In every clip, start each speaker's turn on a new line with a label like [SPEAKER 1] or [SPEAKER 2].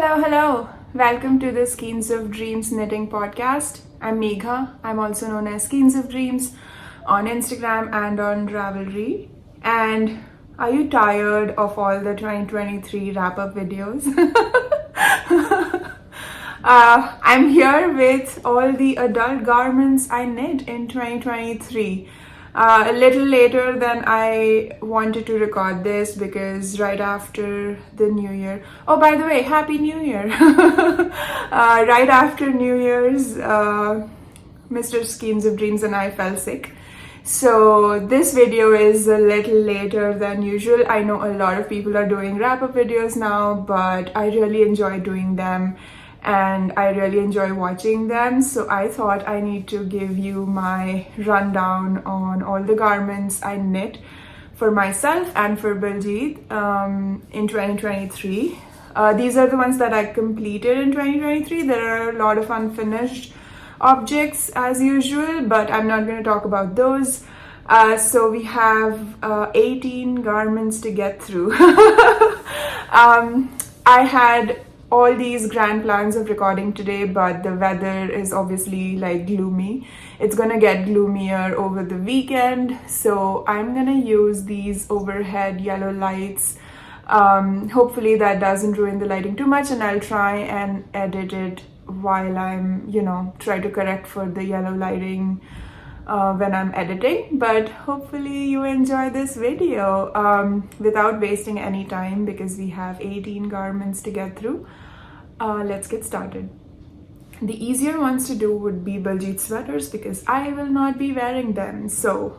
[SPEAKER 1] Hello. Welcome to the Skeins of Dreams knitting podcast. I'm Megha. I'm also known as Skeins of Dreams on Instagram and on Ravelry. And are you tired of all the 2023 wrap-up videos? I'm here with all the adult garments I knit in 2023. A little later than I wanted to record this because right after the New Year. Oh, by the way, Happy New Year! Right after New Year's, Mr. Schemes of Dreams and I fell sick. So this video is a little later than usual. I know a lot of people are doing wrap-up videos now, but I really enjoy doing them and I really enjoy watching them. So I thought I need to give you my rundown on all the garments I knit for myself and for Baljeet in 2023. These are the ones that I completed in 2023. There are a lot of unfinished objects as usual, but I'm not going to talk about those. So we have 18 garments to get through. I had all these grand plans of recording today, but the weather is obviously like gloomy. It's gonna get gloomier over the weekend, so I'm gonna use these overhead yellow lights. Hopefully that doesn't ruin the lighting too much, and I'll try and edit it while I'm, try to correct for the yellow lighting when I'm editing. But hopefully you enjoy this video without wasting any time because we have 18 garments to get through. Let's get started. The easier ones to do would be Baljeet sweaters because I will not be wearing them. So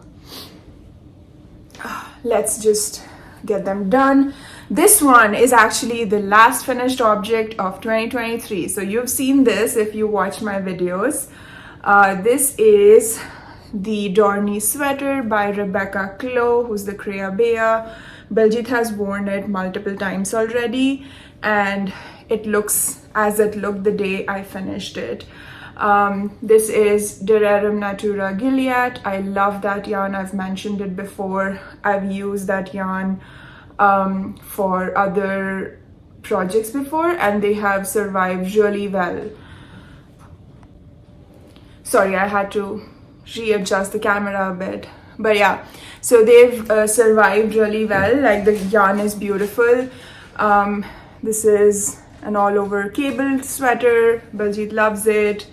[SPEAKER 1] let's just get them done. This one is actually the last finished object of 2023. So you've seen this if you watch my videos. This is the Dornie Sweater by Rebecca Clow, who's the Crea Bea. Baljeet has worn it multiple times already, and it looks as it looked the day I finished it. This is Derarum Natura Gilead. I love that yarn. I've mentioned it before. I've used that yarn for other projects before, and they have survived really well. Sorry, I had to readjust the camera a bit. But yeah, so they've survived really well. Like, the yarn is beautiful. This is an all-over cabled sweater. Baljeet loves it.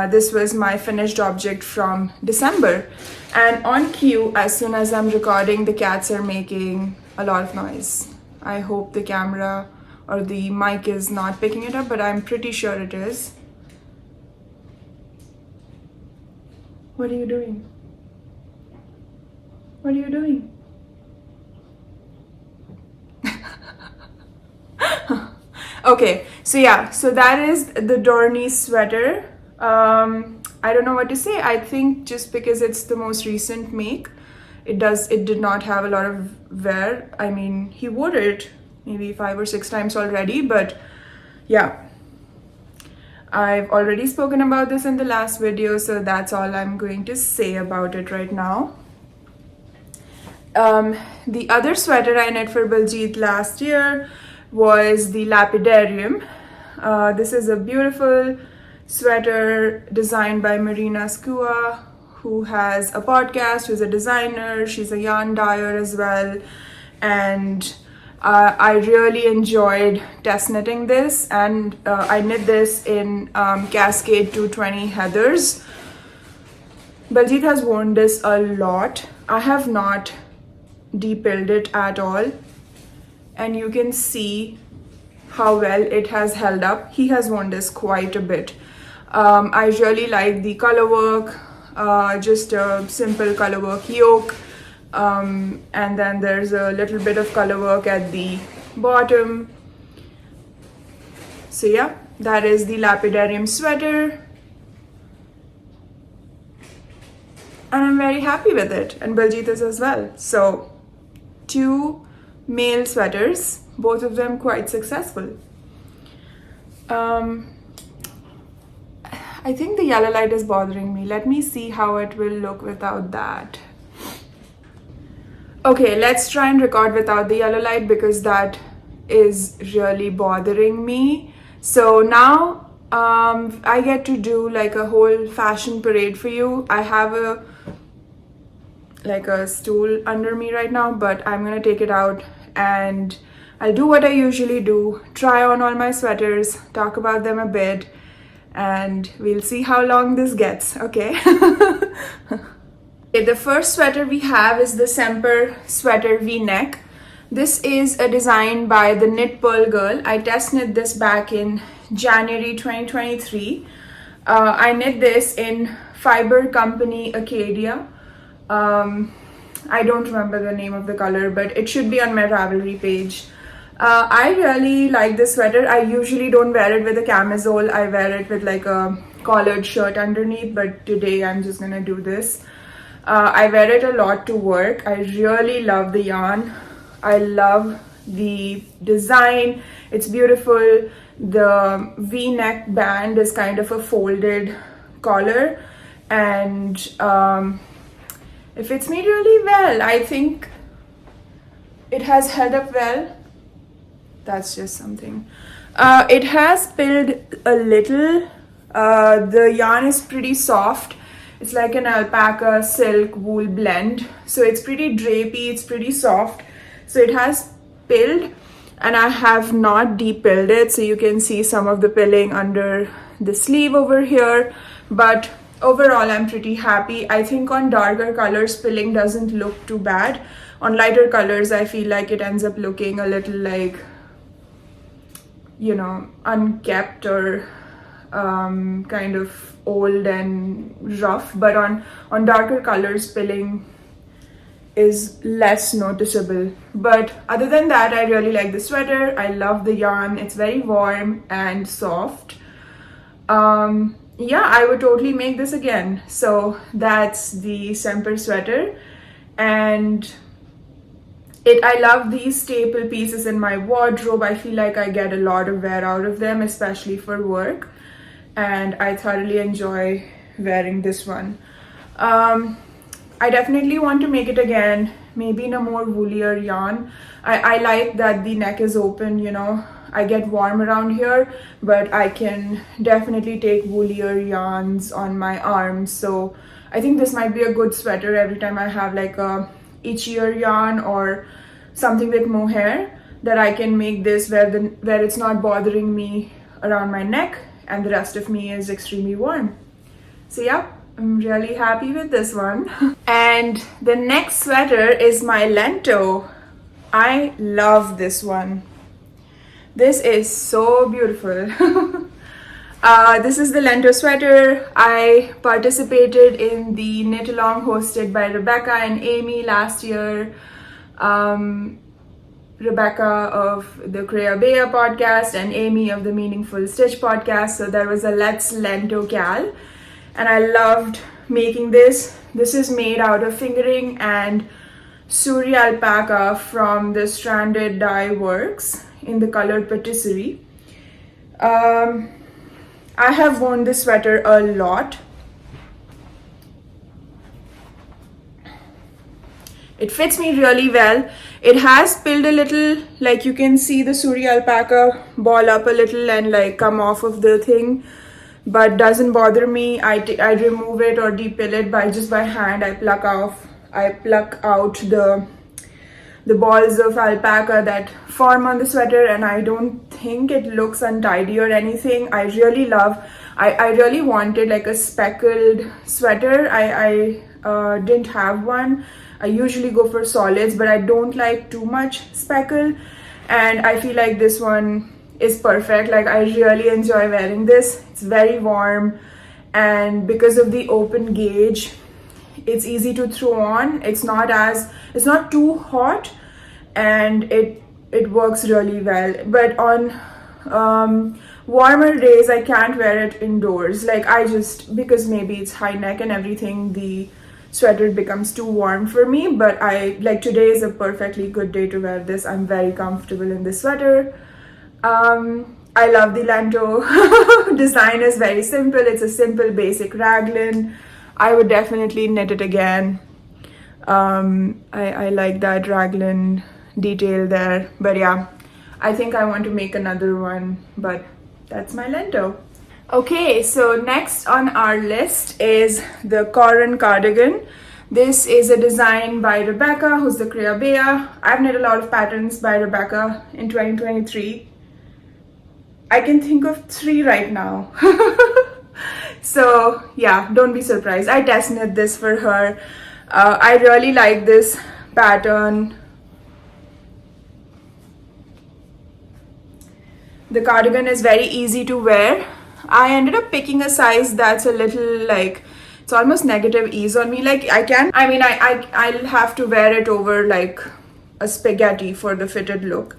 [SPEAKER 1] This was my finished object from December. And on cue, as soon as I'm recording, the cats are making a lot of noise. I hope the camera or the mic is not picking it up, but I'm pretty sure it is. What are you doing? What are you doing? Okay, so that is the Dornie Sweater. I don't know what to say. I think just because it's the most recent make, it did not have a lot of wear. I mean, he wore it maybe 5 or 6 times already, but yeah. I've already spoken about this in the last video, so that's all I'm going to say about it right now. The other sweater I knit for Baljeet last year was the Lapidarium. This is a beautiful sweater designed by Marina Skua, who has a podcast, who's a designer. She's a yarn dyer as well, and I really enjoyed test knitting this, and I knit this in Cascade 220 Heathers. Baljeet has worn this a lot. I have not depilled it at all, and you can see how well it has held up. He has worn this quite a bit. I really like the colorwork, just a simple colorwork yoke. And then there's a little bit of color work at the bottom. So yeah, that is the Lapidarium sweater, and I'm very happy with it, and Baljeet is as well. So 2 male sweaters, both of them quite successful. I think the yellow light is bothering me. Let me see how it will look without that. Okay, let's try and record without the yellow light because that is really bothering me. So now I get to do like a whole fashion parade for you. I have a stool under me right now, but I'm gonna take it out and I'll do what I usually do, try on all my sweaters, talk about them a bit, and we'll see how long this gets, okay? Okay, the first sweater we have is the Semper V Neck. This is a design by the Knit Pearl Girl. I test knit this back in January 2023. I knit this in Fiber Company Acadia. I don't remember the name of the color, but it should be on my Ravelry page. I really like this sweater. I usually don't wear it with a camisole. I wear it with like a collared shirt underneath, but today I'm just gonna do this. I wear it a lot to work. I really love the yarn. I love the design. It's beautiful. The V-neck band is kind of a folded collar, and it fits me really well. I think it has held up well. That's just something. It has spilled a little. The yarn is pretty soft. It's like an alpaca silk wool blend. So it's pretty drapey, it's pretty soft. So it has pilled, and I have not de-pilled it. So you can see some of the pilling under the sleeve over here. But overall, I'm pretty happy. I think on darker colors, pilling doesn't look too bad. On lighter colors, I feel like it ends up looking a little like, you know, unkept or kind of old and rough. But on darker colors, pilling is less noticeable. But other than that, I really like the sweater. I love the yarn. It's very warm and soft. Yeah, I would totally make this again. So that's the Semper sweater, and I love these staple pieces in my wardrobe. I feel like I get a lot of wear out of them, especially for work, and I thoroughly enjoy wearing this one. I definitely want to make it again, maybe in a more woolier yarn. I like that the neck is open, you know. I get warm around here, but I can definitely take woolier yarns on my arms. So I think this might be a good sweater every time I have like a itchier yarn or something with mohair, that I can make this where it's not bothering me around my neck and the rest of me is extremely warm. So yeah, I'm really happy with this one. And the next sweater is my Lento. I love this one. This is so beautiful. This is the Lento sweater. I participated in the knit along hosted by Rebecca and Amy last year. Rebecca of the Crea Bea podcast and Amy of the Meaningful Stitch podcast. So there was a Let's Lento Cal, and I loved making this. This is made out of fingering and Suri alpaca from the Stranded Dye Works in the color Patisserie. I have worn this sweater a lot. It fits me really well. It has spilled a little, like you can see the Suri alpaca ball up a little and like come off of the thing, but doesn't bother me. I remove it or depill it by hand. I pluck out the balls of alpaca that form on the sweater, and I don't think it looks untidy or anything. I really wanted like a speckled sweater. I didn't have one. I usually go for solids, but I don't like too much speckle, and I feel like this one is perfect. Like I really enjoy wearing this. It's very warm, and because of the open gauge, it's easy to throw on. It's not too hot, and it works really well. But on warmer days, I can't wear it indoors. Like because maybe it's high neck and everything, the sweater becomes too warm for me. But today is a perfectly good day to wear this. I'm very comfortable in this sweater. I love the Lento. Design is very simple. It's a simple basic raglan. I would definitely knit it again. I like that raglan detail there. But yeah, I think I want to make another one, but that's my Lento. Okay, so next on our list is the Corran cardigan. This is a design by Rebecca, who's the Creabea. I've knit a lot of patterns by Rebecca in 2023. I can think of 3 right now. So yeah, don't be surprised. I test knit this for her. I really like this pattern. The cardigan is very easy to wear. I ended up picking a size that's a little like, it's almost negative ease on me. Like I'll have to wear it over like a spaghetti for the fitted look.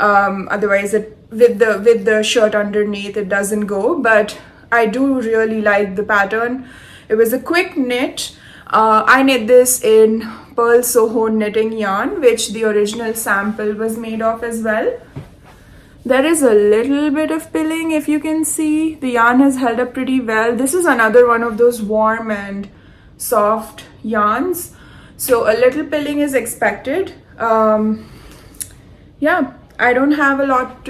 [SPEAKER 1] Otherwise it with the shirt underneath it doesn't go, but I do really like the pattern. It was a quick knit. I knit this in Pearl Soho knitting yarn, which the original sample was made of as well. There is a little bit of pilling, if you can see. The yarn has held up pretty well. This is another one of those warm and soft yarns, so a little pilling is expected. Yeah, I don't have a lot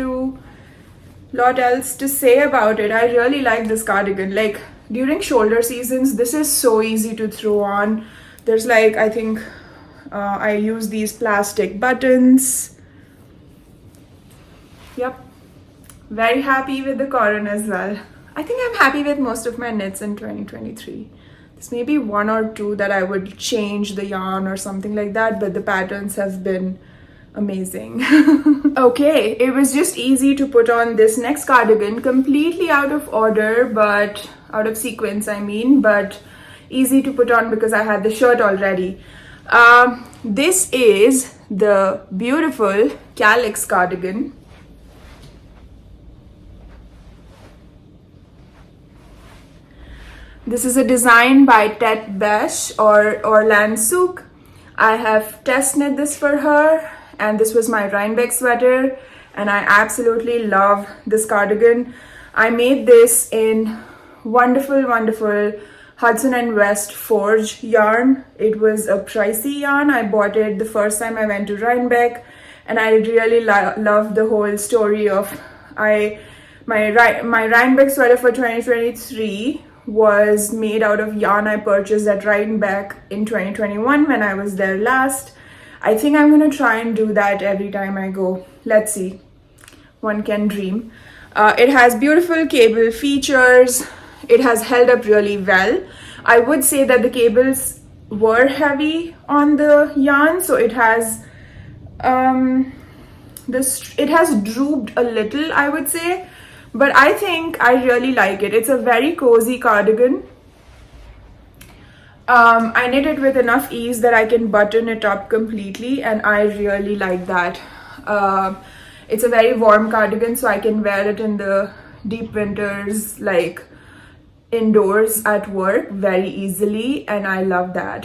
[SPEAKER 1] else to say about it. I really like this cardigan. Like during shoulder seasons, this is so easy to throw on. There's like, I think I use these plastic buttons. Yep, very happy with the Corran as well. I think I'm happy with most of my knits in 2023. There's maybe 1 or 2 that I would change the yarn or something like that, but the patterns have been amazing. Okay, it was just easy to put on this next cardigan, completely out of order, but out of sequence I mean, but easy to put on because I had the shirt already. This is the beautiful Calix cardigan. This is a design by Tet Besh or Lansuk. I have test knit this for her, and this was my Rhinebeck sweater, and I absolutely love this cardigan. I made this in wonderful Hudson and West Forge yarn. It was a pricey yarn. I bought it the first time I went to Rhinebeck, and I really love the whole story of my Rhinebeck sweater for 2023 was made out of yarn I purchased at Rhinebeck in 2021 when I was there last. I think I'm gonna try and do that every time I go. Let's see. One can dream. It has beautiful cable features. It has held up really well. I would say that the cables were heavy on the yarn, so it has it has drooped a little, I would say, but I think I really like it. It's a very cozy cardigan. I knit it with enough ease that I can button it up completely, and I really like that. It's a very warm cardigan, so I can wear it in the deep winters, like indoors at work very easily, and I love that.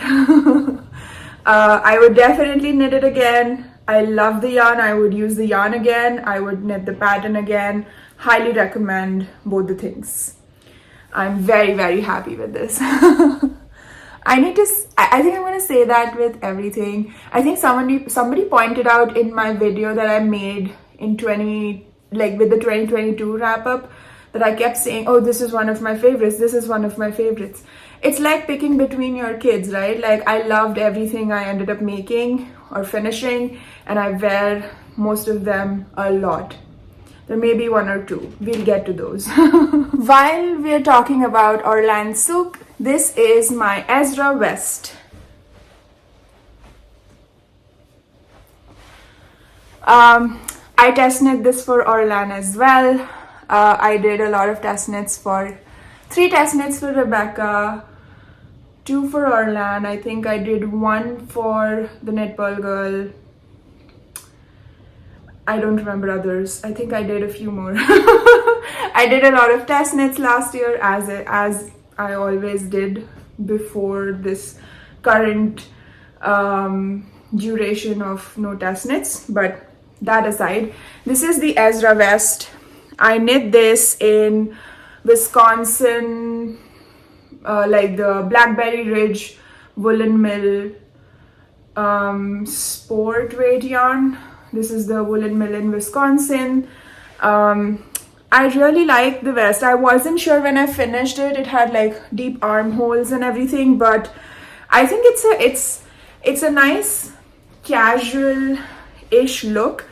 [SPEAKER 1] I would definitely knit it again. I love the yarn. I would use the yarn again. I would knit the pattern again. Highly recommend both the things. I'm very happy with this. I think I'm gonna say that with everything. I think somebody pointed out in my video that I made in with the 2022 wrap up, that I kept saying, oh, this is one of my favorites, this is one of my favorites. It's like picking between your kids, right? Like I loved everything I ended up making or finishing, and I wear most of them a lot. There may be 1 or 2. We'll get to those. While we're talking about Lansuk, this is my Ezra Vest. I test knit this for Orlan as well. I did a lot of test knits 3 test knits for Rebecca, 2 for Orlan. I think I did 1 for the Knit Pearl Girl. I don't remember others. I think I did a few more. I did a lot of test knits last year, as I always did before this current duration of no test knits. But that aside, this is the Ezra Vest. I knit this in Wisconsin, like the Blackberry Ridge Woolen Mill sport weight yarn. This is the woolen mill in Wisconsin. I really like the vest. I wasn't sure when I finished it. It had like deep armholes and everything, but I think it's a nice casual-ish look.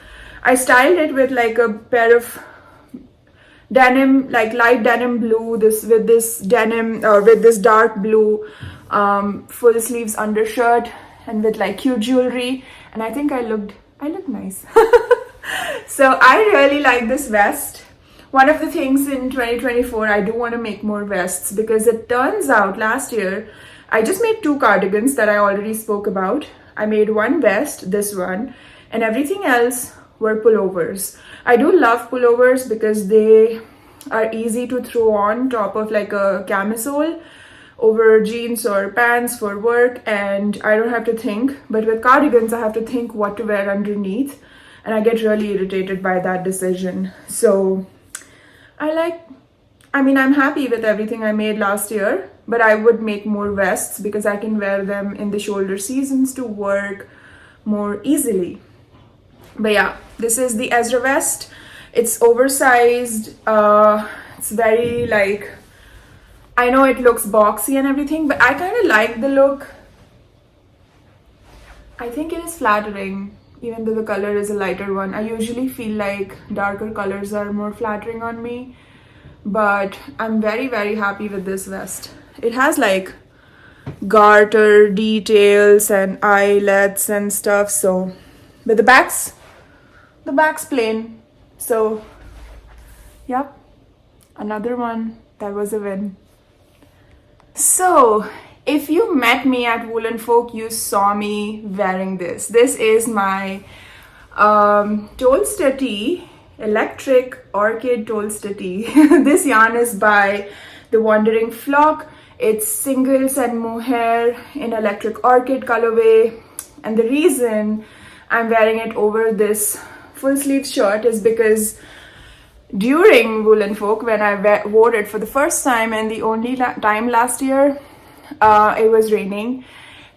[SPEAKER 1] I styled it with like a pair of denim, like light denim blue, with this denim or with this dark blue full sleeves undershirt and with like cute jewelry, and I think I looked nice. So I really like this vest. One of the things in 2024, I do want to make more vests, because it turns out last year I just made 2 cardigans that I already spoke about. I made 1 vest, this one, and everything else were pullovers. I do love pullovers because they are easy to throw on top of like a camisole over jeans or pants for work, and I don't have to think. But with cardigans, I have to think what to wear underneath, and I get really irritated by that decision. So I'm happy with everything I made last year, but I would make more vests because I can wear them in the shoulder seasons to work more easily. But yeah, this is the Ezra Vest. It's oversized. It's very like, I know it looks boxy and everything, but I kind of like the look. I think it is flattering, even though the color is a lighter one. I usually feel like darker colors are more flattering on me, but I'm very, very happy with this vest. It has like garter details and eyelets and stuff, so, but the back's plain. So yep, another one that was a win. So if you met me at Woolen Folk, you saw me wearing this. This is my Tolsta tee, electric orchid Tolsta tee. This yarn is by the Wandering Flock. It's singles and mohair in electric orchid colorway, and the reason I'm wearing it over this full sleeve shirt is because during Woolen Folk, when I wore it for the first time and the only time last year, it was raining,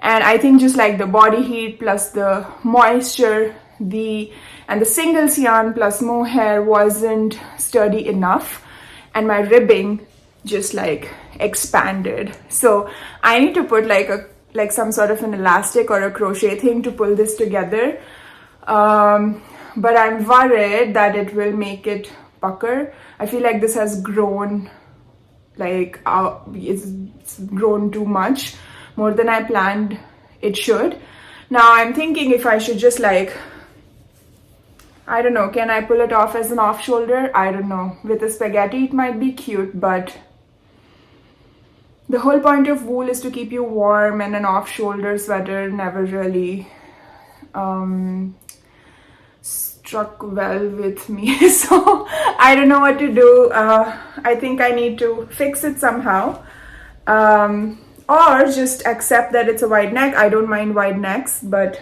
[SPEAKER 1] and I think just like the body heat plus the moisture, and the singles yarn plus mohair wasn't sturdy enough, and my ribbing just like expanded. So I need to put like some sort of an elastic or a crochet thing to pull this together. But I'm worried that it will make it pucker. I feel like this has grown, like it's grown too much, more than I planned it should. Now I'm thinking if I should just like, I don't know, can I pull it off as an off shoulder? I don't know. With a spaghetti it might be cute, but the whole point of wool is to keep you warm, and an off shoulder sweater never really struck well with me. So I don't know what to do. I think I need to fix it somehow, or just accept that it's a wide neck. I don't mind wide necks, but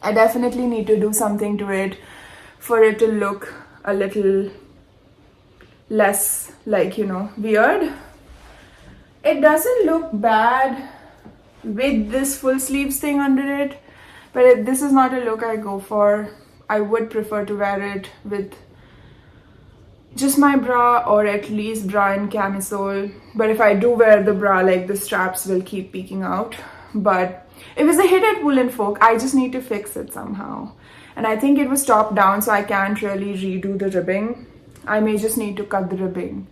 [SPEAKER 1] I definitely need to do something to it for it to look a little less like, you know, weird. It doesn't look bad with this full sleeves thing under it, but this is not a look I go for. I would prefer to wear it with just my bra, or at least bra and camisole. But if I do wear the bra, like the straps will keep peeking out. But it was a hit at Woolen Folk. I just need to fix it somehow. And I think it was top down, so I can't really redo the ribbing. I may just need to cut the ribbing.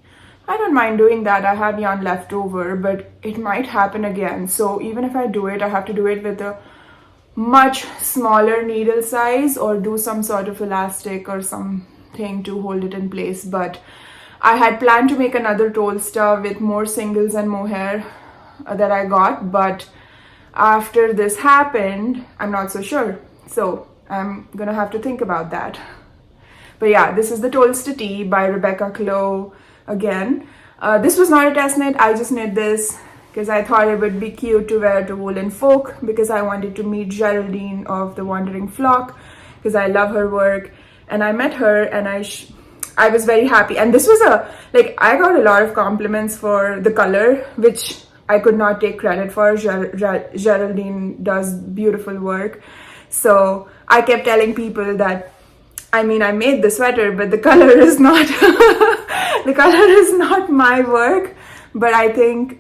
[SPEAKER 1] I don't mind doing that. I have yarn left over, but it might happen again. So even if I do it, I have to do it with a much smaller needle size, or do some sort of elastic or something to hold it in place. But I had planned to make another Tolsta with more singles and mohair that I got, but after this happened, I'm not so sure. So I'm gonna have to think about that. But yeah, this is the Tolsta tee by Rebecca Clow again. This was not a test knit. I just knit this because I thought it would be cute to wear to Woolen Folk, because I wanted to meet Geraldine of the Wandering Flock, because I love her work, and I met her and I was very happy. And this was I got a lot of compliments for the color, which I could not take credit for. Geraldine does beautiful work, so I kept telling people that, I mean, I made the sweater, but the color is not, the color is not my work. But I think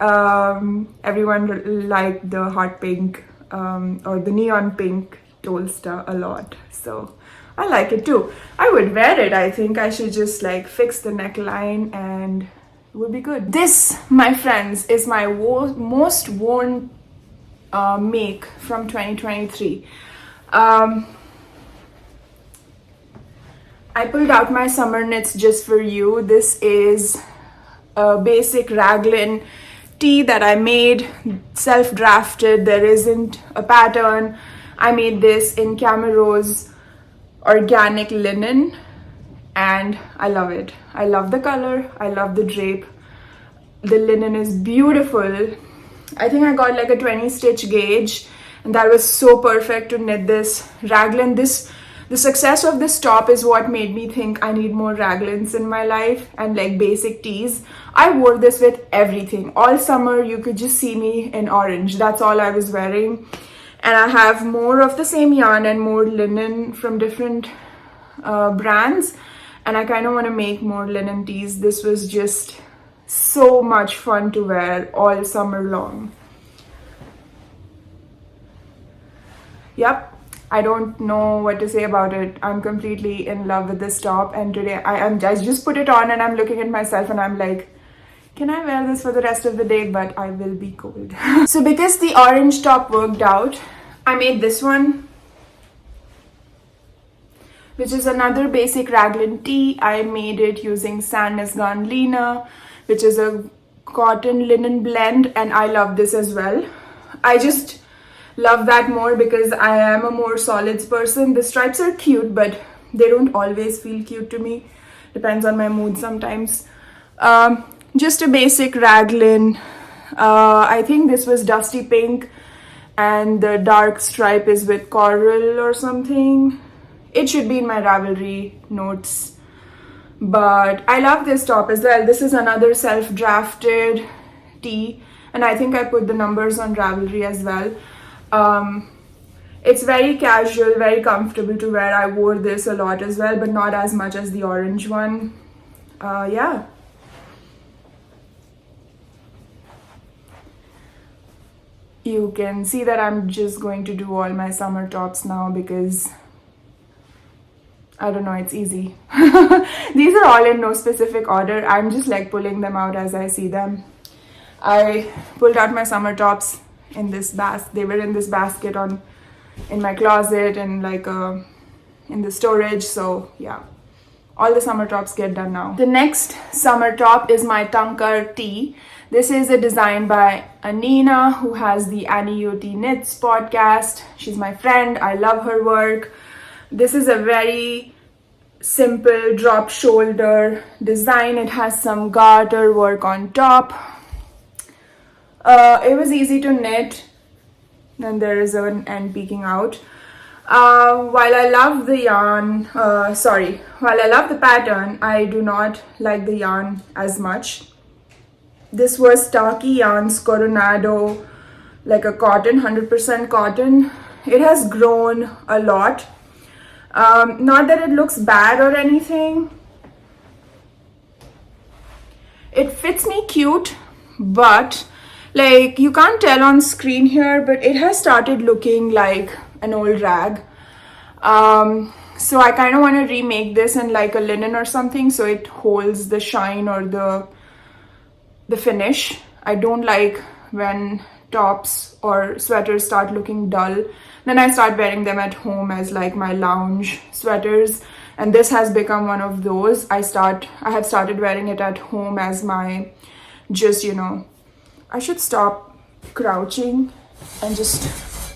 [SPEAKER 1] everyone liked the hot pink or the neon pink Tolsta a lot. So I like it too. I would wear it. I think I should just like fix the neckline and it would be good. This, my friends, is my most worn make from 2023. I pulled out my summer knits just for you. This is a basic Raglan tee that I made, self-drafted. There isn't a pattern. I made this in Camaro's organic linen and I love it. I love the color. I love the drape. The linen is beautiful. I think I got like a 20 stitch gauge and that was so perfect to knit this Raglan. The success of this top is what made me think I need more Raglans in my life and like basic tees. I wore this with everything. All summer you could just see me in orange. That's all I was wearing. And I have more of the same yarn and more linen from different brands. And I kind of want to make more linen tees. This was just so much fun to wear all summer long. Yep. I don't know what to say about it. I'm completely in love with this top and today I just put it on and I'm looking at myself and I'm like, can I wear this for the rest of the day? But I will be cold. So because the orange top worked out, I made this one, which is another basic Raglan tee. I made it using Sandnesgarn Lina, which is a cotton linen blend, and I love this as well. I just love that more because I am a more solids person. The stripes are cute, but they don't always feel cute to me. Depends on my mood sometimes. Just a basic Raglan. I think this was dusty pink and the dark stripe is with coral or something. It should be in my Ravelry notes. But I love this top as well. This is another self-drafted tee and I think I put the numbers on Ravelry as well. It's very casual, very comfortable to wear. I wore this a lot as well, but not as much as the orange one. Yeah. You can see that I'm just going to do all my summer tops now because I don't know, it's easy. These are all in no specific order. I'm just like pulling them out as I see them. I pulled out my summer tops in this basket. They were in this basket in my closet and like in the storage. So yeah, all the summer tops get done now. The next summer top is my Tankar Tee. This is a design by Anina, who has the Annie UT Knits podcast. She's my friend. I love her work. This is a very simple drop shoulder design. It has some garter work on top. It was easy to knit. Then there is an end peeking out. While I love the yarn, while I love the pattern, I do not like the yarn as much. This was Taki Yarns Coronado, like a cotton, 100% cotton. It has grown a lot. Not that it looks bad or anything. It fits me cute, but like you can't tell on screen here, but it has started looking like an old rag. So I kind of want to remake this in like a linen or something so it holds the shine or the finish. I don't like when tops or sweaters start looking dull. Then I start wearing them at home as like my lounge sweaters, and this has become one of those. I have started wearing it at home as my, just, you know, I should stop crouching and just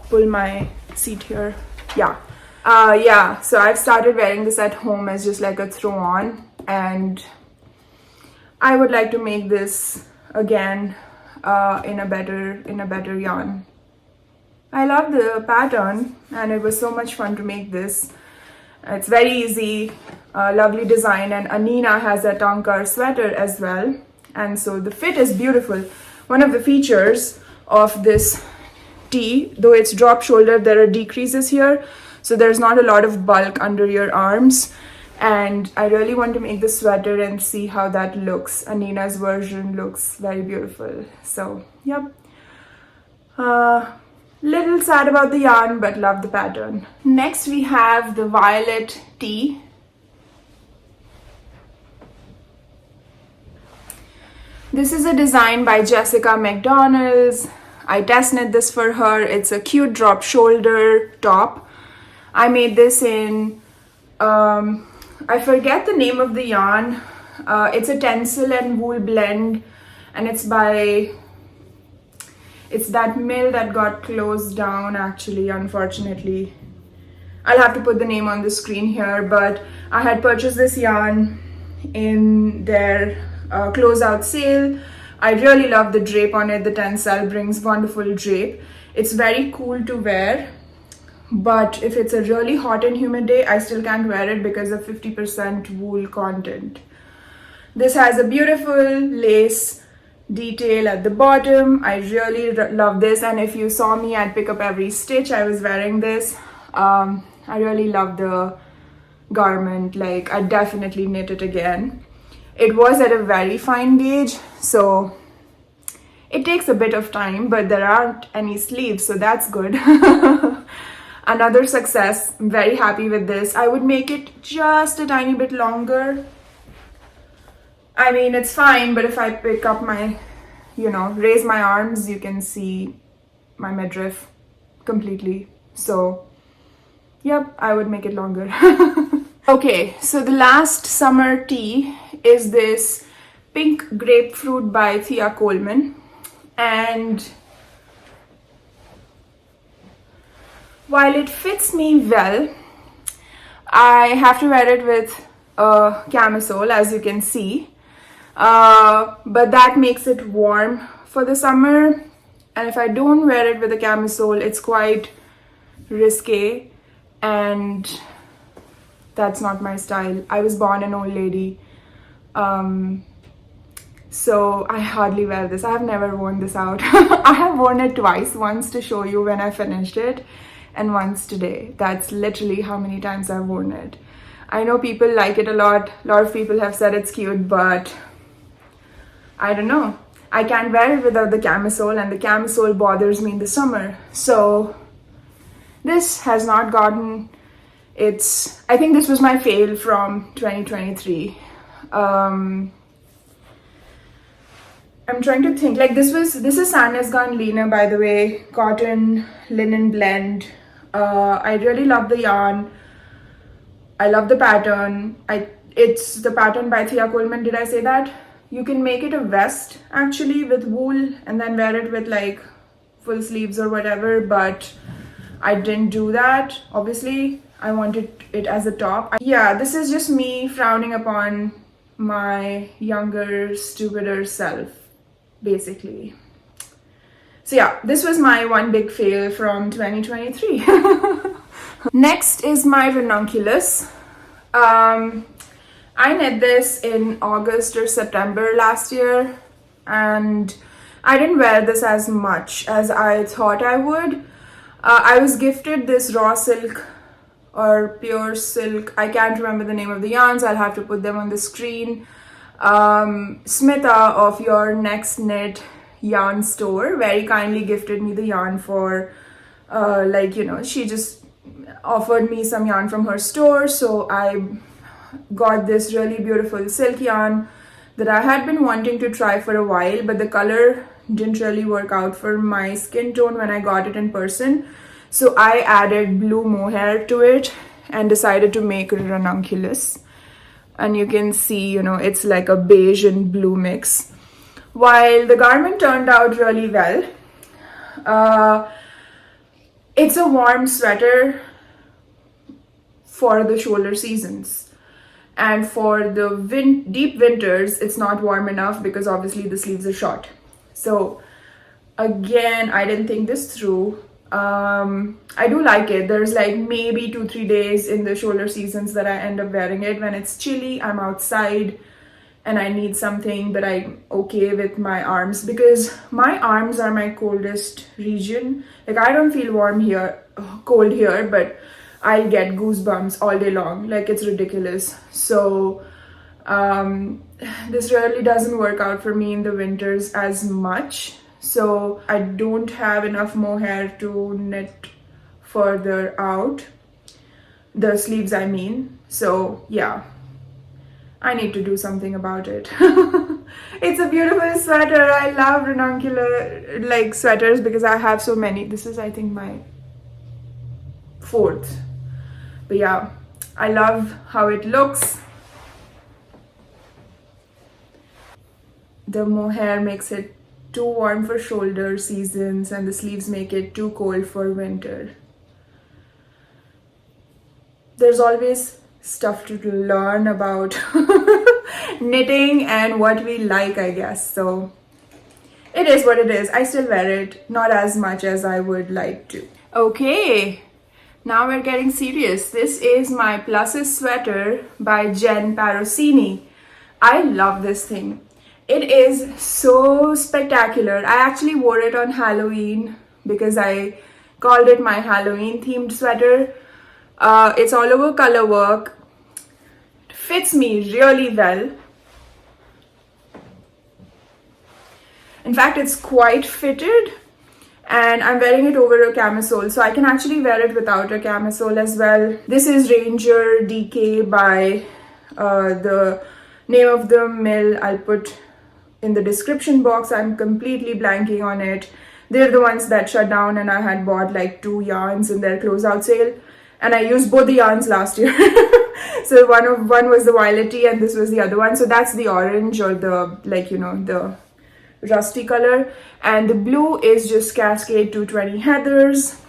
[SPEAKER 1] pull my seat here. Yeah, so I've started wearing this at home as just like a throw on, and I would like to make this again in a better yarn. I love the pattern and it was so much fun to make this. It's very easy, lovely design, and Anina has a Tankar sweater as well, and so the fit is beautiful. One of the features of this tee, though it's drop shoulder, there are decreases here, so there's not a lot of bulk under your arms. And I really want to make the sweater and see how that looks. Anina's version looks very beautiful. So, yep. Little sad about the yarn, but love the pattern. Next, we have the violet tee. This is a design by Jessica McDonald's. I test knit this for her. It's a cute drop shoulder top. I made this in, I forget the name of the yarn. It's a tencel and wool blend, and it's that mill that got closed down actually, unfortunately. I'll have to put the name on the screen here, but I had purchased this yarn in their closeout sale. I really love the drape on it. The tencel brings wonderful drape. It's very cool to wear, but if it's a really hot and humid day, I still can't wear it because of 50% wool content. This has a beautiful lace detail at the bottom. I really love this, and if you saw me at Pick Up Every Stitch, I was wearing this. I really love the garment. Like, I definitely knit it again. It was at a very fine gauge, so it takes a bit of time, but there aren't any sleeves, so that's good. Another success. I'm very happy with this. I would make it just a tiny bit longer. I mean, it's fine, but if I pick up my, raise my arms, you can see my midriff completely. So, yep, I would make it longer. Okay, so the last summer tee is this pink grapefruit by Thea Coleman. And while it fits me well, I have to wear it with a camisole, as you can see. But that makes it warm for the summer. And if I don't wear it with a camisole, it's quite risque, and that's not my style. I was born an old lady. So I hardly wear this. I have never worn this out. I have worn it twice, once to show you when I finished it, and once today. That's literally how many times I've worn it. I know people like it a lot. A lot of people have said it's cute, but I don't know. I can't wear it without the camisole, and the camisole bothers me in the summer. So this has not gotten its... I think this was my fail from 2023. I'm trying to think, like this is Sanesgan Lina, by the way, cotton linen blend. I really love the yarn. I love the pattern. It's the pattern by Thea Coleman. Did I say that? You can make it a vest actually with wool and then wear it with like full sleeves or whatever, but I didn't do that. Obviously, I wanted it as a top. Yeah, this is just me frowning upon my younger, stupider self, basically. So yeah, this was my one big fail from 2023. Next is my Ranunculus. I knit this in August or September last year, and I didn't wear this as much as I thought I would. I was gifted this raw silk or pure silk. I can't remember the name of the yarns. I'll have to put them on the screen. Smita of Your Next Knit yarn store very kindly gifted me the yarn for she just offered me some yarn from her store, so I got this really beautiful silk yarn that I had been wanting to try for a while, but the color didn't really work out for my skin tone when I got it in person. So I added blue mohair to it and decided to make a ranunculus. And you can see, it's like a beige and blue mix. While the garment turned out really well, it's a warm sweater for the shoulder seasons. And for the deep winters, it's not warm enough because obviously the sleeves are short. So again, I didn't think this through. I do like it. There's like maybe 2-3 days in the shoulder seasons that I end up wearing it. When it's chilly, I'm outside and I need something that I'm okay with my arms, because my arms are my coldest region. Like, I don't feel cold here, but I'll get goosebumps all day long. Like, it's ridiculous. So this really doesn't work out for me in the winters as much. So I don't have enough mohair to knit further out. The sleeves, I mean. So yeah, I need to do something about it. It's a beautiful sweater. I love ranuncular like sweaters because I have so many. This is, I think, my 4th. But yeah, I love how it looks. The mohair makes it too warm for shoulder seasons, and the sleeves make it too cold for winter. There's always stuff to learn about knitting and what we like, I guess. So it is what it is. I still wear it, not as much as I would like to. Okay, now we're getting serious. This is my Pluses sweater by Jen Parosini. I love this thing. It is so spectacular. I actually wore it on Halloween because I called it my Halloween themed sweater. It's all over Colorwork. It fits me really well. In fact, it's quite fitted, and I'm wearing it over a camisole, so I can actually wear it without a camisole as well. This is Ranger DK by the name of the mill I'll put in the description box. I'm completely blanking on it. They're the ones that shut down, and I had bought like 2 yarns in their closeout sale, and I used both the yarns last year. So one was the violety and this was the other one. So that's the orange, or the, like, you know, the rusty color, and the blue is just Cascade 220 Heathers.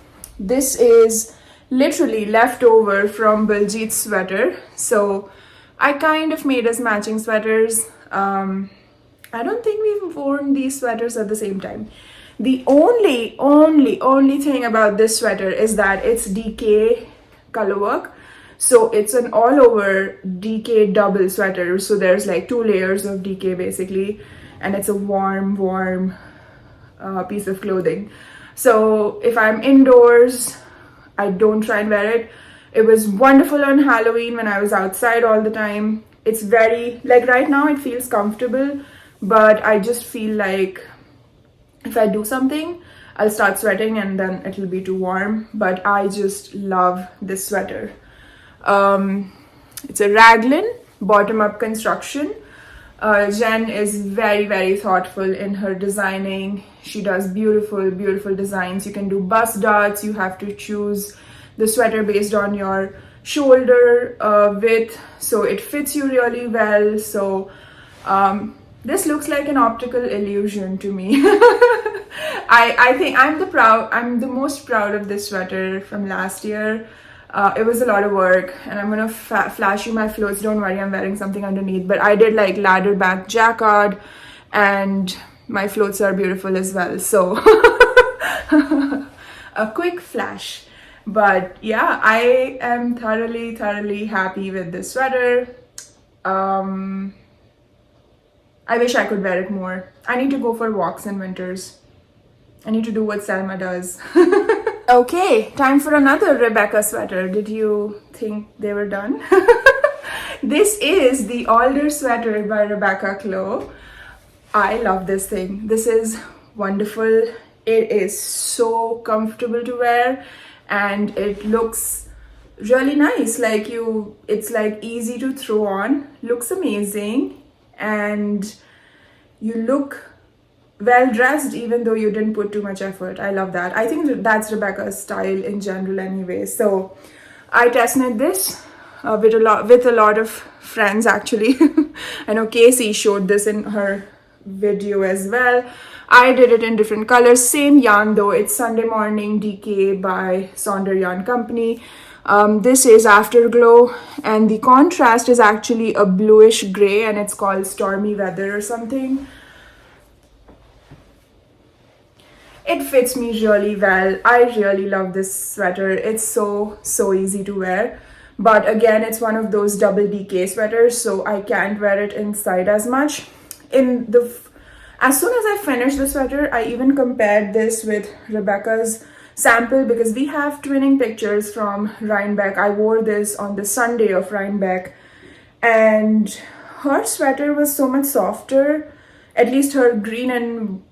[SPEAKER 1] This is literally leftover from Baljeet's sweater, so I kind of made us matching sweaters. I don't think we've worn these sweaters at the same time. The only thing about this sweater is that it's DK Colorwork. So it's an all over DK double sweater. So there's like 2 layers of DK basically. And it's a warm piece of clothing. So if I'm indoors, I don't try and wear it. It was wonderful on Halloween when I was outside all the time. It's very, like right now it feels comfortable, but I just feel like if I do something, I'll start sweating and then it'll be too warm. But I just love this sweater. It's a Raglan bottom-up construction. Jen is very thoughtful in her designing. She does beautiful designs. You can do bust darts. You have to choose the sweater based on your shoulder width, so it fits you really well. So this looks like an optical illusion to me. I think I'm the most proud of this sweater from last year. It was a lot of work, and I'm gonna flash you my floats. Don't worry, I'm wearing something underneath, but I did like ladder back jacquard, and my floats are beautiful as well. So a quick flash. But yeah, I am thoroughly happy with this sweater. I wish I could wear it more. I need to go for walks in winters. I need to do what Selma does. Okay, time for another Rebecca sweater. Did you think they were done? This is the Alder Sweater by Rebecca Clow. I love this thing. This is wonderful. It is so comfortable to wear, and it looks really nice. Like it's like easy to throw on, looks amazing, and you look well dressed even though you didn't put too much effort. I love that. I think that's Rebecca's style in general anyway. So I test knit this with a lot of friends actually. I know Casey showed this in her video as well. I did it in different colors, same yarn though. It's Sunday Morning DK by Sonder Yarn Company. This is Afterglow, and the contrast is actually a bluish gray, and it's called Stormy Weather or something. It fits me really well. I really love this sweater. It's so easy to wear, but again, it's one of those double DK sweaters, so I can't wear it inside as much. As soon as I finished the sweater, I even compared this with Rebecca's sample because we have twinning pictures from Rhinebeck. I wore this on the Sunday of Rhinebeck, and her sweater was so much softer, at least her green and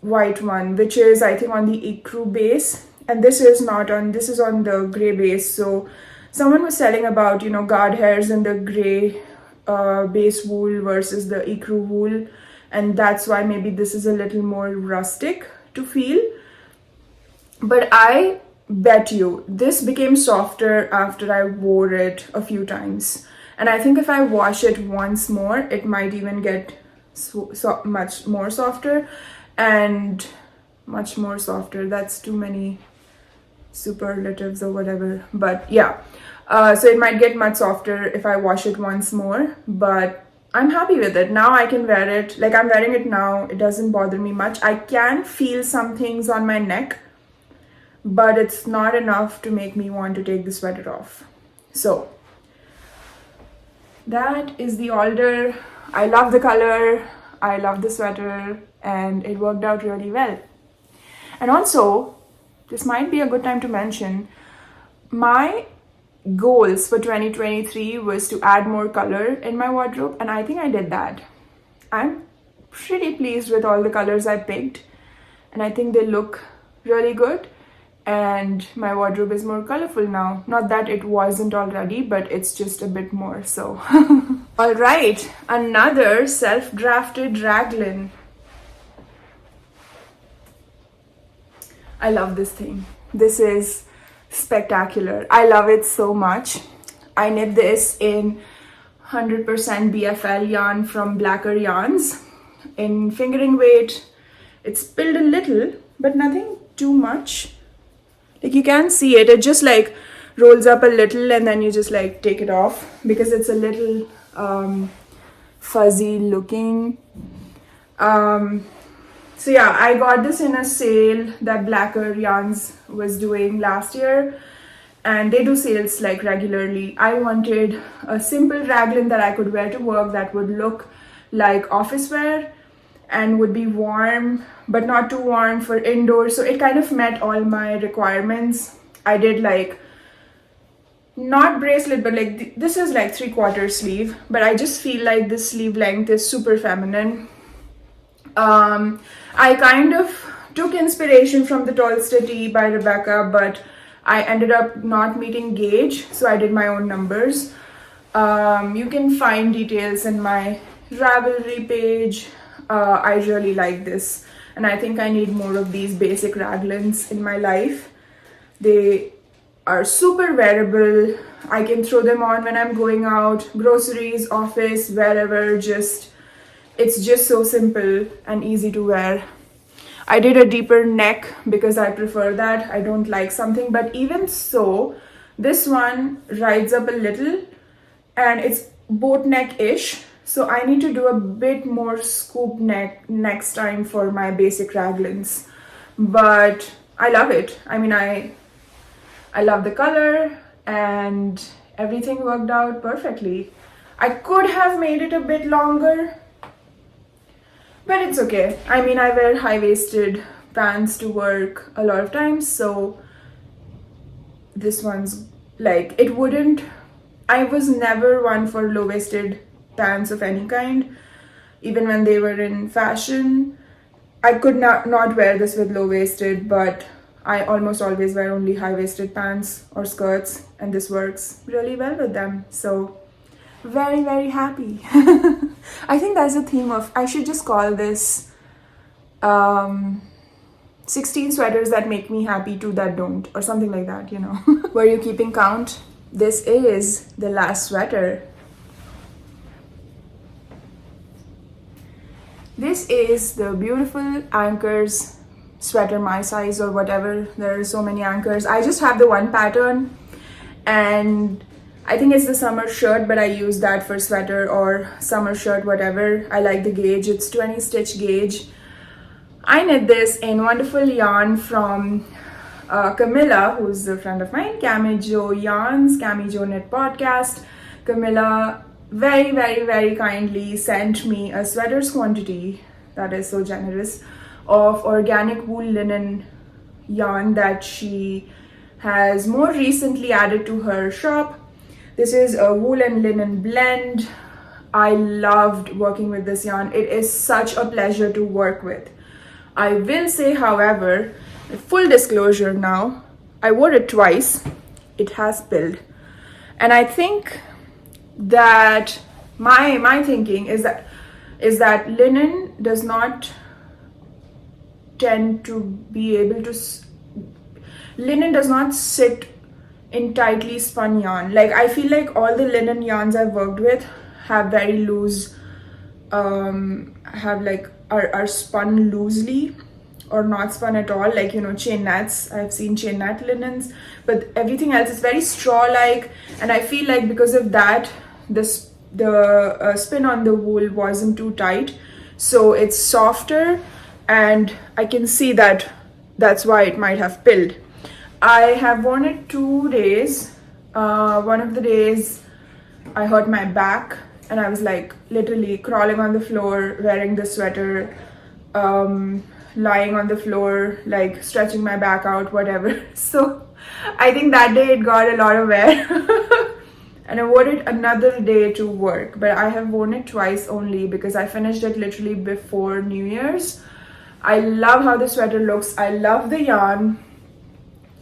[SPEAKER 1] white one, which is I think on the ecru base, and this is not on, this is on the gray base. So someone was telling about, you know, guard hairs in the gray base wool versus the ecru wool, and that's why maybe this is a little more rustic to feel. But I bet you this became softer after I wore it a few times, and I think if I wash it once more, it might even get so much more softer and much more softer. That's too many superlatives or whatever, but yeah, so it might get much softer if I wash it once more, but I'm happy with it. Now I can wear it, like I'm wearing it now. It doesn't bother me much. I can feel some things on my neck, but it's not enough to make me want to take the sweater off. So that is the Alder. I love the color, I love the sweater, and it worked out really well. And also, this might be a good time to mention, my goals for 2023 was to add more color in my wardrobe, and I think I did that. I'm pretty pleased with all the colors I picked, and I think they look really good, and my wardrobe is more colorful now. Not that it wasn't already, but it's just a bit more so. All right, another self-drafted Raglan. I love this thing. This is spectacular. I love it so much. I knit this in 100% BFL yarn from Blacker Yarns. In fingering weight, it's spilled a little, but nothing too much. Like you can see it, it just like rolls up a little and then you just like take it off because it's a little fuzzy looking. So yeah, I got this in a sale that Blacker Yarns was doing last year, and they do sales like regularly. I wanted a simple raglan that I could wear to work that would look like office wear and would be warm but not too warm for indoors. So it kind of met all my requirements. I did like not bracelet, but like this is like 3/4 sleeve, but I just feel like this sleeve length is super feminine. I kind of took inspiration from the Tolsta tee by Rebecca, but I ended up not meeting gauge, so I did my own numbers. You can find details in my Ravelry page. I really like this, and I think I need more of these basic raglans in my life. They are super wearable. I can throw them on when I'm going out, groceries, office, wherever. It's just so simple and easy to wear. I did a deeper neck because I prefer that. I don't like something, but even so, this one rides up a little and it's boat neck-ish. So I need to do a bit more scoop neck next time for my basic raglans. But I love it. I mean, I love the color and everything worked out perfectly. I could have made it a bit longer, but it's okay. I mean, I wear high-waisted pants to work a lot of times, so this one's like, it wouldn't, I was never one for low-waisted pants of any kind. Even when they were in fashion, I could not wear this with low-waisted, but I almost always wear only high-waisted pants or skirts, and this works really well with them. So very, very happy. I think that's a theme of, I should just call this 16 sweaters that make me happy, 2 that don't, or something like that, you know. Were you keeping count? This is the last sweater. This is the beautiful Anker's sweater, my size or whatever. There are so many Ankers. I just have the one pattern, and I think it's the summer shirt, but I use that for sweater or summer shirt, whatever. I like the gauge. It's 20 stitch gauge. I knit this in wonderful yarn from Camilla, who's a friend of mine, Cami Jo Yarns, Cami Jo Knit Podcast. Camilla very, very, very kindly sent me a sweater's quantity, that is so generous, of organic wool linen yarn that she has more recently added to her shop. This is a wool and linen blend. I loved working with this yarn. It is such a pleasure to work with. I will say, however, full disclosure now, I wore it twice. It has pilled. And I think that my thinking is that linen does not tend to be able to, linen does not sit in tightly spun yarn. Like, I feel like all the linen yarns I've worked with have very loose, are spun loosely or not spun at all, like, you know, chain nets. I've seen chain net linens, but everything else is very straw-like, and I feel like because of that, the spin on the wool wasn't too tight, so it's softer, and I can see that that's why it might have pilled. I have worn it 2 days. One of the days I hurt my back and I was like literally crawling on the floor wearing the sweater, lying on the floor, like stretching my back out, whatever. So I think that day it got a lot of wear. And I wore it another day to work, but I have worn it twice only because I finished it literally before New Year's. I love how the sweater looks. I love the yarn.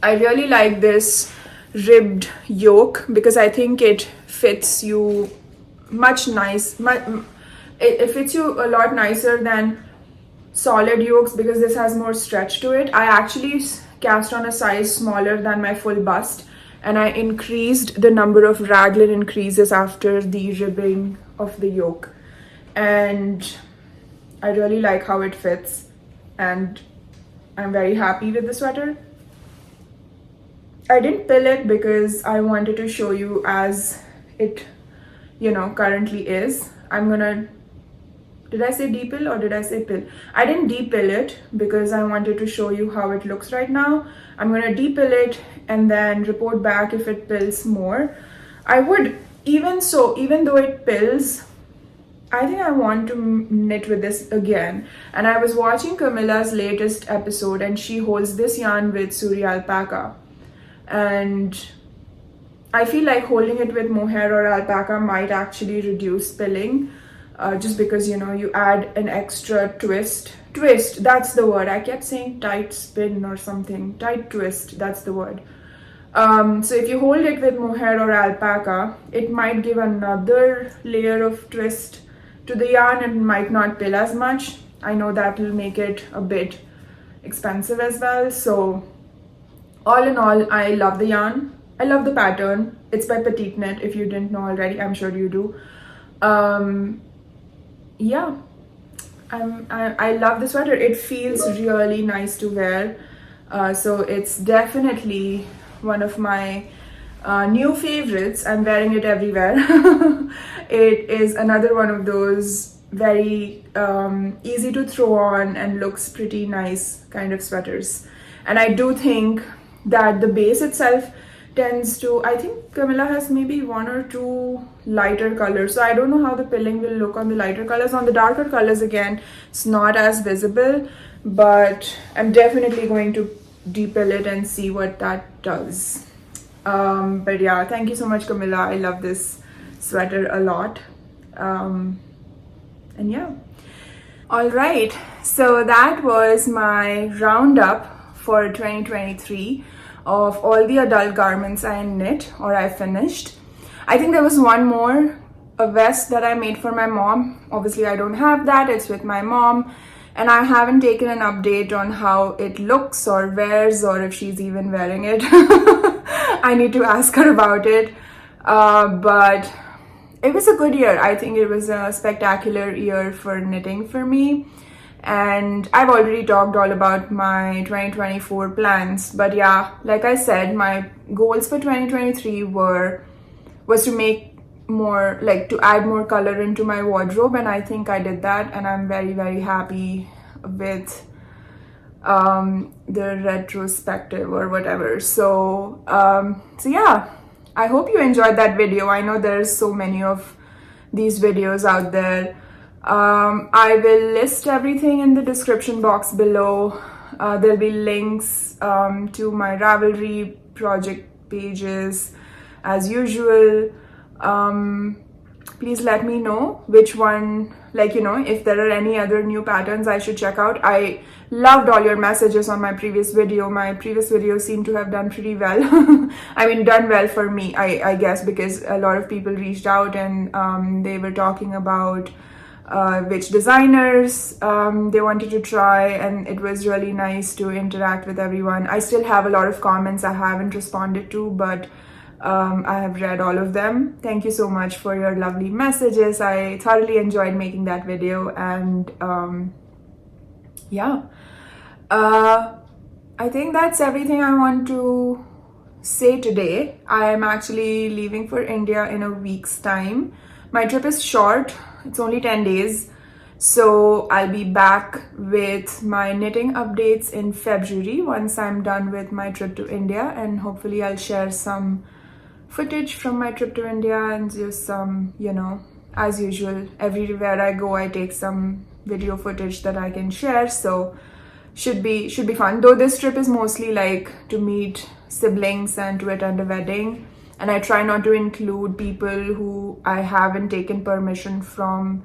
[SPEAKER 1] I really like this ribbed yoke because I think it fits you it fits you a lot nicer than solid yokes because this has more stretch to it. I actually cast on a size smaller than my full bust, and I increased the number of raglan increases after the ribbing of the yoke, and I really like how it fits, and I'm very happy with the sweater. I didn't pill it because I wanted to show you as it, you know, currently is. Did I say depill or did I say pill? I didn't depill it because I wanted to show you how it looks right now. I'm gonna depill it and then report back if it pills more. I would, even though it pills, I think I want to knit with this again. And I was watching Camilla's latest episode and she holds this yarn with Suri alpaca. And I feel like holding it with mohair or alpaca might actually reduce pilling, just because, you know, you add an extra twist, that's the word. I kept saying tight spin or something. Tight twist, that's the word. So if you hold it with mohair or alpaca, it might give another layer of twist to the yarn and might not pill as much. I know that will make it a bit expensive as well. So all in all, I love the yarn. I love the pattern. It's by Petite Knit. If you didn't know already, I'm sure you do. Yeah, I love the sweater. It feels really nice to wear. So it's definitely one of my new favorites. I'm wearing it everywhere. It is another one of those very easy to throw on and looks pretty nice kind of sweaters. And I do think that the base itself tends to, I think Camilla has maybe 1 or 2 lighter colors, so I don't know how the pilling will look on the lighter colors. On the darker colors, again, it's not as visible, but I'm definitely going to depill it and see what that does. But yeah, thank you so much, Camilla. I love this sweater a lot. And yeah, all right, so that was my roundup for 2023 of all the adult garments I knit or I finished. I think there was one more, a vest that I made for my mom. Obviously I don't have that, it's with my mom, and I haven't taken an update on how it looks or wears or if she's even wearing it. I need to ask her about it. But it was a good year. I think it was a spectacular year for knitting for me. And I've already talked all about my 2024 plans, but yeah, like I said, my goals for 2023 was to make more, like to add more color into my wardrobe, and I think I did that, and I'm very, very happy with the retrospective or whatever. So yeah, I hope you enjoyed that video. I know there's so many of these videos out there. I will list everything in the description box below. There'll be links to my Ravelry project pages as usual. Please let me know which one, like, if there are any other new patterns I should check out. I loved all your messages on my previous video. My previous video seemed to have done pretty well. I mean, done well for me, I guess, because a lot of people reached out and they were talking about which designers they wanted to try, and it was really nice to interact with everyone. I still have a lot of comments I haven't responded to, but I have read all of them. Thank you so much for your lovely messages. I thoroughly enjoyed making that video, and yeah, I think that's everything I want to say today. I am actually leaving for India in a week's time. My trip is short, it's only 10 days. So I'll be back with my knitting updates in February once I'm done with my trip to India, and hopefully I'll share some footage from my trip to India and just some, as usual, everywhere I go I take some video footage that I can share. So should be fun, though this trip is mostly like to meet siblings and to attend a wedding, and I try not to include people who I haven't taken permission from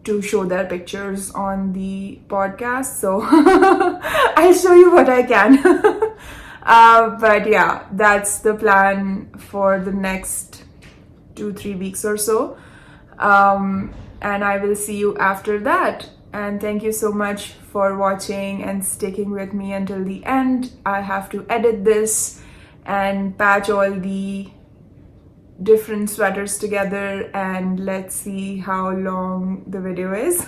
[SPEAKER 1] to show their pictures on the podcast. So I'll show you what I can. But yeah, that's the plan for the next 2-3 weeks or so. And I will see you after that. And thank you so much for watching and sticking with me until the end. I have to edit this and patch all the different sweaters together, and let's see how long the video is.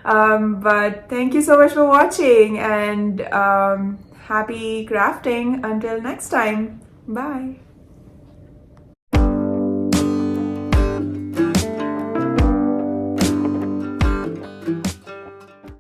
[SPEAKER 1] But thank you so much for watching, and happy crafting until next time. Bye.